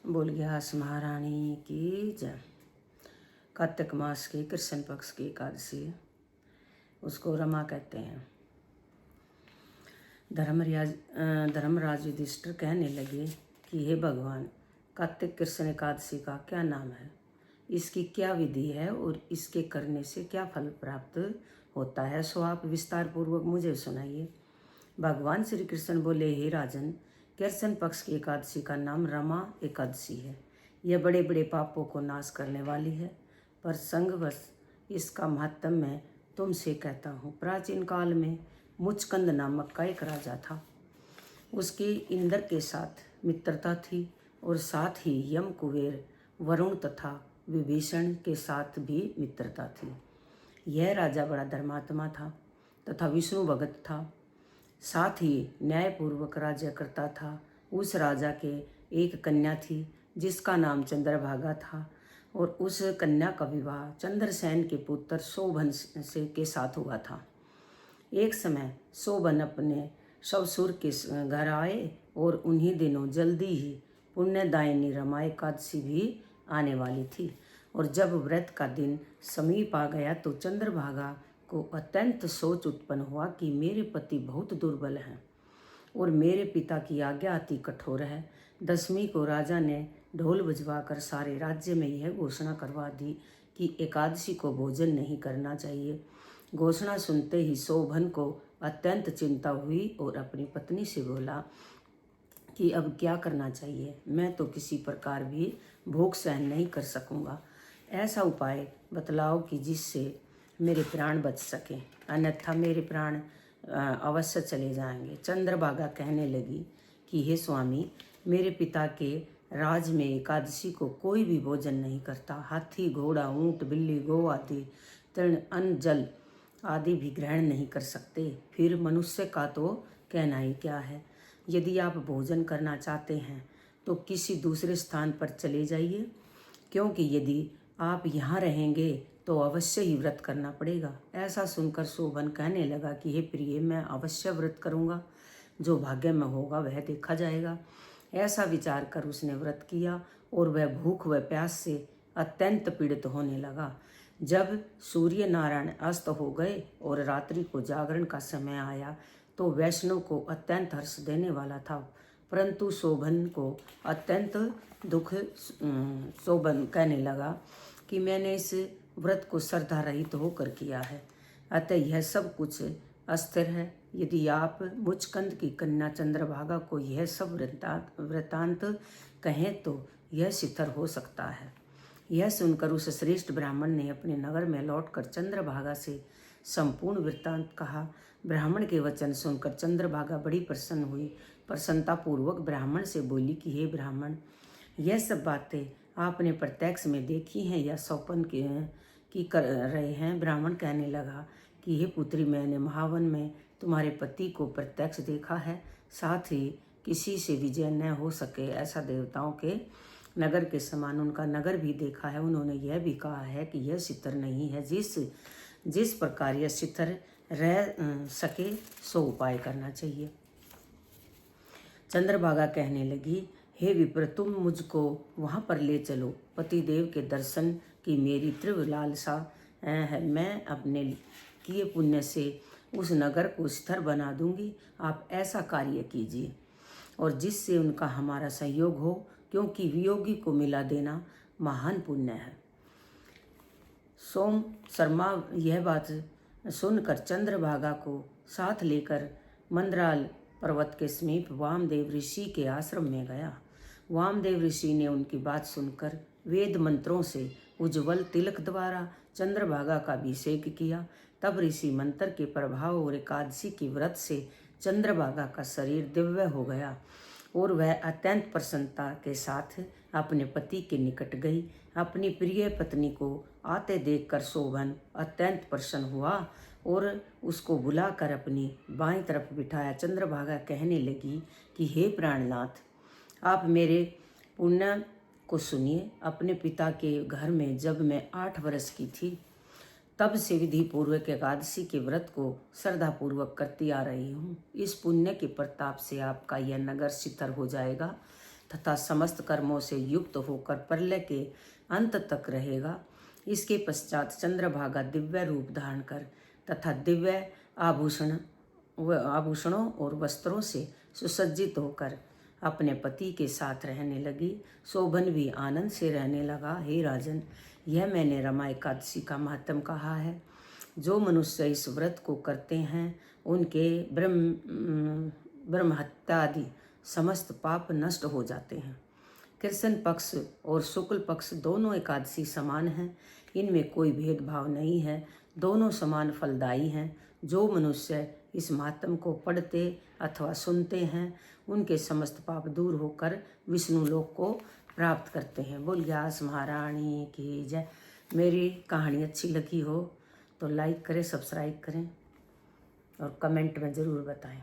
बोल गया महारानी की जय। कार्तिक मास की कृष्ण पक्ष की एकादशी, उसको रमा कहते हैं। धर्मराज युधिष्ठिर कहने लगे कि हे भगवान, कार्तिक कृष्ण एकादशी का क्या नाम है, इसकी क्या विधि है और इसके करने से क्या फल प्राप्त होता है, सो आप विस्तार पूर्वक मुझे सुनाइए। भगवान श्री कृष्ण बोले, हे राजन, कृष्ण पक्ष की एकादशी का नाम रमा एकादशी है। यह बड़े बड़े पापों को नाश करने वाली है, पर संगवश इसका महत्व मैं तुमसे कहता हूँ। प्राचीन काल में मुचकंद नामक का एक राजा था। उसकी इंद्र के साथ मित्रता थी और साथ ही यम, कुबेर, वरुण तथा विभीषण के साथ भी मित्रता थी। यह राजा बड़ा धर्मात्मा था तथा विष्णु भगत था, साथ ही न्यायपूर्वक राज्य करता था। उस राजा के एक कन्या थी जिसका नाम चंद्रभागा था, और उस कन्या का विवाह चंद्रसेन के पुत्र शोभन से के साथ हुआ था। एक समय शोभन अपने ससुर के घर आए और उन्हीं दिनों जल्दी ही पुण्यदायिनी रमा एकादशी भी आने वाली थी। और जब व्रत का दिन समीप आ गया तो चंद्रभागा को अत्यंत सोच उत्पन्न हुआ कि मेरे पति बहुत दुर्बल हैं और मेरे पिता की आज्ञा अति कठोर है। दशमी को राजा ने ढोल बजवाकर सारे राज्य में यह घोषणा करवा दी कि एकादशी को भोजन नहीं करना चाहिए। घोषणा सुनते ही शोभन को अत्यंत चिंता हुई और अपनी पत्नी से बोला कि अब क्या करना चाहिए, मैं तो किसी प्रकार भी भूख सहन नहीं कर सकूंगा। ऐसा उपाय बतलाओ कि जिससे मेरे प्राण बच सके, अन्यथा मेरे प्राण अवश्य चले जाएंगे। चंद्रभागा कहने लगी कि हे स्वामी, मेरे पिता के राज में एकादशी को कोई भी भोजन नहीं करता। हाथी, घोड़ा, ऊंट, बिल्ली, गौ आदि तृण, अन्न, जल आदि भी ग्रहण नहीं कर सकते। फिर मनुष्य का तो कहना ही क्या है। यदि आप भोजन करना चाहते हैं तो किसी दूसरे स्थान पर चले जाइए, क्योंकि यदि आप यहाँ रहेंगे तो अवश्य ही व्रत करना पड़ेगा। ऐसा सुनकर शोभन कहने लगा कि हे प्रिय, मैं अवश्य व्रत करूँगा, जो भाग्य में होगा वह देखा जाएगा। ऐसा विचार कर उसने व्रत किया और वह भूख व प्यास से अत्यंत पीड़ित होने लगा। जब सूर्य नारायण अस्त हो गए और रात्रि को जागरण का समय आया तो वैष्णव को अत्यंत हर्ष देने वाला था, परंतु शोभन को अत्यंत दुख। शोभन कहने लगा कि मैंने इस व्रत को श्रद्धा रहित होकर किया है, अतः यह सब कुछ अस्थिर है। यदि आप मुचकंद की कन्या चंद्रभागा को यह सब वृतांत कहें तो यह शिथिर हो सकता है। यह सुनकर उस श्रेष्ठ ब्राह्मण ने अपने नगर में लौटकर चंद्रभागा से संपूर्ण वृत्तांत कहा। ब्राह्मण के वचन सुनकर चंद्रभागा बड़ी प्रसन्न हुई। प्रसन्नतापूर्वक ब्राह्मण से बोली कि हे ब्राह्मण, यह सब बातें आपने प्रत्यक्ष में देखी हैं या स्वप्न की कर रहे हैं। ब्राह्मण कहने लगा कि हे पुत्री, मैंने महावन में तुम्हारे पति को प्रत्यक्ष देखा है, साथ ही किसी से विजय न हो सके ऐसा देवताओं के नगर के समान उनका नगर भी देखा है। उन्होंने यह भी कहा है कि यह शिथिर नहीं है। जिस प्रकार यह शिथिर रह सके सो उपाय करना चाहिए। चंद्रभागा कहने लगी, हे विप्र, तुम मुझको वहाँ पर ले चलो। पतिदेव के दर्शन की मेरी तीव्र लालसा है। मैं अपने किए पुण्य से उस नगर को स्थिर बना दूंगी। आप ऐसा कार्य कीजिए और जिससे उनका हमारा सहयोग हो, क्योंकि वियोगी को मिला देना महान पुण्य है। सोम शर्मा यह बात सुनकर चंद्रभागा को साथ लेकर मंदराल पर्वत के समीप वामदेव ऋषि के आश्रम में गया। वामदेव ऋषि ने उनकी बात सुनकर वेद मंत्रों से उज्ज्वल तिलक द्वारा चंद्रभागा का अभिषेक किया। तब ऋषि मंत्र के प्रभाव और एकादशी की व्रत से चंद्रभागा का शरीर दिव्य हो गया और वह अत्यंत प्रसन्नता के साथ अपने पति के निकट गई। अपनी प्रिय पत्नी को आते देखकर शोभन अत्यंत प्रसन्न हुआ और उसको बुलाकर अपनी बाईं तरफ बिठाया। चंद्रभागा कहने लगी कि हे प्राणनाथ, आप मेरे पुण्य को सुनिए। अपने पिता के घर में जब मैं 8 वर्ष की थी, तब से विधि पूर्वक एकादशी के व्रत को श्रद्धापूर्वक करती आ रही हूँ। इस पुण्य के प्रताप से आपका यह नगर शिथिर हो जाएगा तथा समस्त कर्मों से युक्त होकर प्रलय के अंत तक रहेगा। इसके पश्चात चंद्रभागा दिव्य रूप धारण कर तथा दिव्य आभूषणों और वस्त्रों से सुसज्जित होकर अपने पति के साथ रहने लगी। शोभन भी आनंद से रहने लगा। हे राजन, यह मैंने रमा एकादशी का महत्व कहा है। जो मनुष्य इस व्रत को करते हैं उनके ब्रह्म हत्या आदि समस्त पाप नष्ट हो जाते हैं। कृष्ण पक्ष और शुक्ल पक्ष दोनों एकादशी समान हैं, इनमें कोई भेदभाव नहीं है, दोनों समान फलदायी हैं। जो मनुष्य इस महात्म को पढ़ते अथवा सुनते हैं उनके समस्त पाप दूर होकर विष्णु लोक को प्राप्त करते हैं। बोल व्यास महारानी की जय। मेरी कहानी अच्छी लगी हो तो लाइक करें, सब्सक्राइब करें और कमेंट में ज़रूर बताएं।